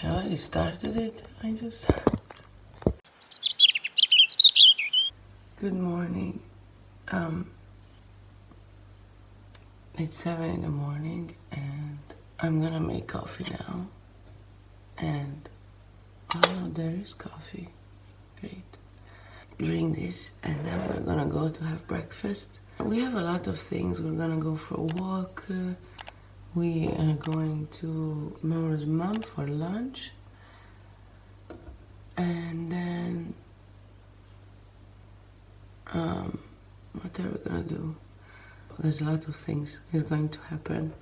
I already started it. Good morning. It's 7 in the morning and I'm gonna make coffee now. And oh, there is coffee. Great. Drink this and then we're gonna go to have breakfast. We have a lot of things. We're gonna go for a walk. We are going to Maura's mom for lunch. And then what are we gonna do? There's a lot of things is going to happen,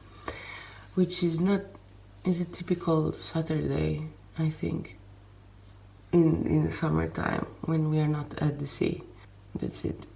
which is a typical Saturday, I think, in the summertime when we are not at the sea. That's it.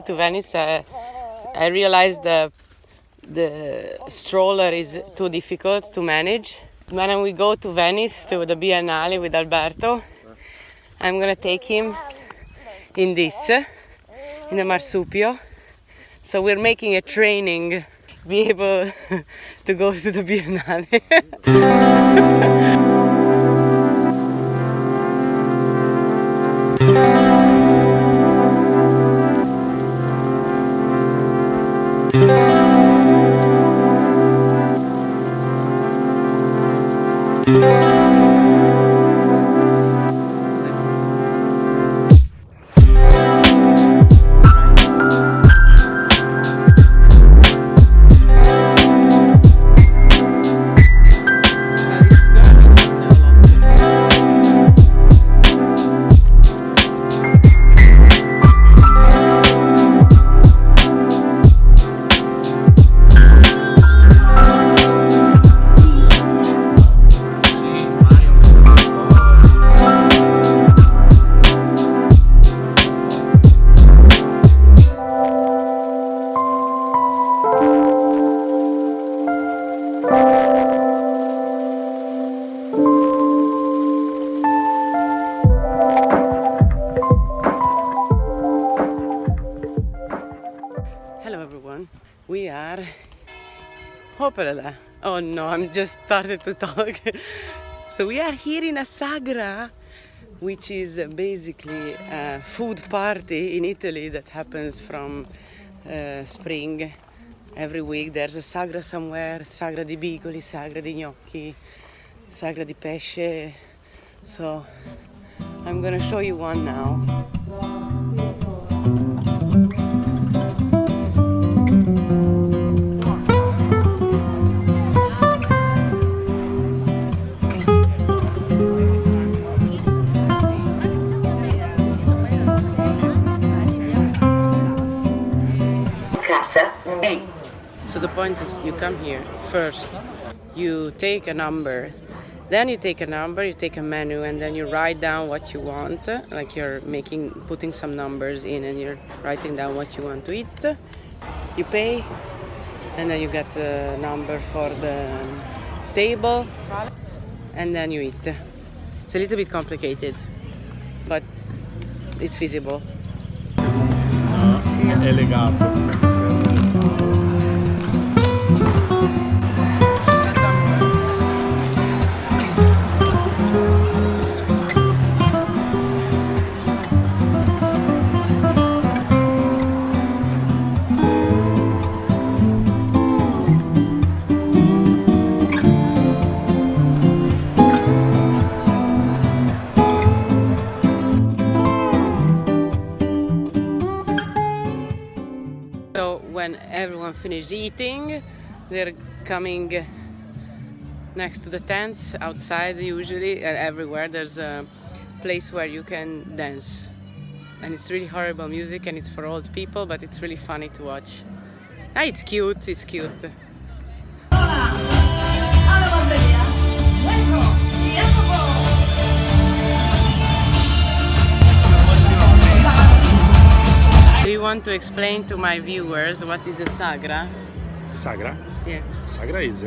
To Venice, I realized the stroller is too difficult to manage. When we go to Venice to the Biennale with Alberto, I'm gonna take him in the Marsupio. So we're making a training, be able to go to the Biennale. Hello everyone, we are... Oh no, I'm just started to talk. So we are here in a sagra, which is basically a food party in Italy that happens from spring. Every week there's a sagra somewhere, sagra di bigoli, sagra di gnocchi, sagra di pesce. So I'm gonna show you one now. So the point is, you come here first, you take a number, then you take a number, you take a menu, and then you write down what you want, like you're putting some numbers in and you're writing down what you want to eat. You pay, and then you get the number for the table, and then you eat. It's a little bit complicated, but it's feasible. Elegato. So when everyone finishes eating, they're coming next to the tents outside. Usually everywhere there's a place where you can dance, and it's really horrible music and it's for old people, but it's really funny to watch. Ah, it's cute, it's cute. Do you want to explain to my viewers what is a sagra? Sagra? Yeah. Sagra is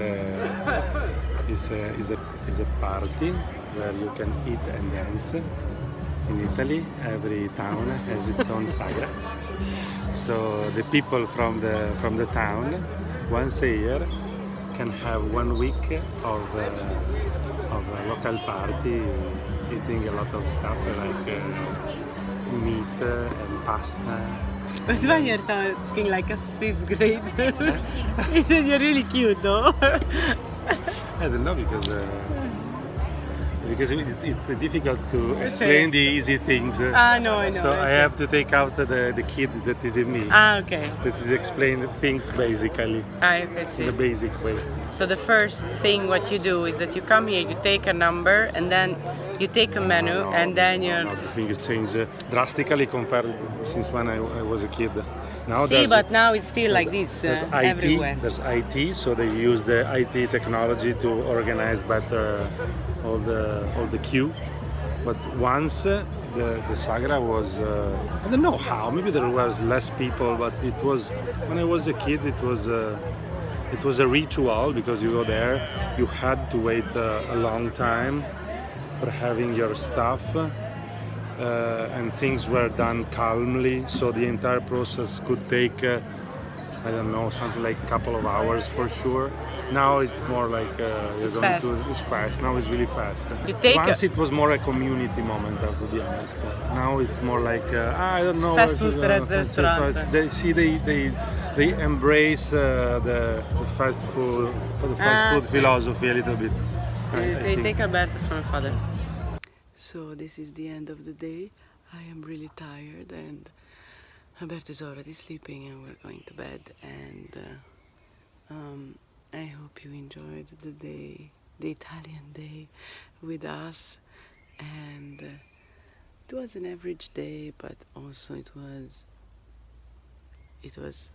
a party where you can eat and dance. In Italy, every town has its own sagra. So the people from the town, once a year, can have 1 week of a local party, eating a lot of stuff like meat and pasta. That's why you're talking like a 5th grader. You're really cute though. I don't know because it's difficult to explain the easy things. No, I know. So I have to take out the kid that is in me. Okay. That is explain things basically. I see. In the basic way. So the first thing what you do is that you come here, you take a number, and then you take a menu, and then you. The thing has changed drastically compared since when I was a kid. Now but now it's still like this everywhere. There's IT, so they use the IT technology to organize better all the queue. But once the sagra was, I don't know how. Maybe there was less people, but it was when I was a kid. It was a ritual because you go there, you had to wait a long time for having your stuff. And things were done calmly, so the entire process could take, I don't know, something like a couple of hours for sure. Now it's more like it's fast. It's fast. Now it's really fast. Once it was more a community moment, to be honest. Now it's more like I don't know. Fast food restaurant. They embrace the fast food philosophy a little bit. They take Alberto from my father. So this is the end of the day. I am really tired and Alberto is already sleeping and we're going to bed, and I hope you enjoyed the day, the Italian day with us, and it was an average day, but also it was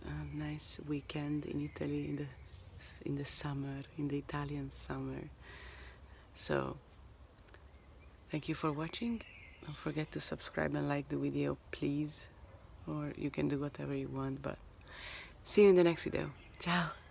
a nice weekend in Italy in the summer, in the Italian summer. So thank you for watching. Don't forget to subscribe and like the video, please. Or you can do whatever you want, but see you in the next video. Ciao!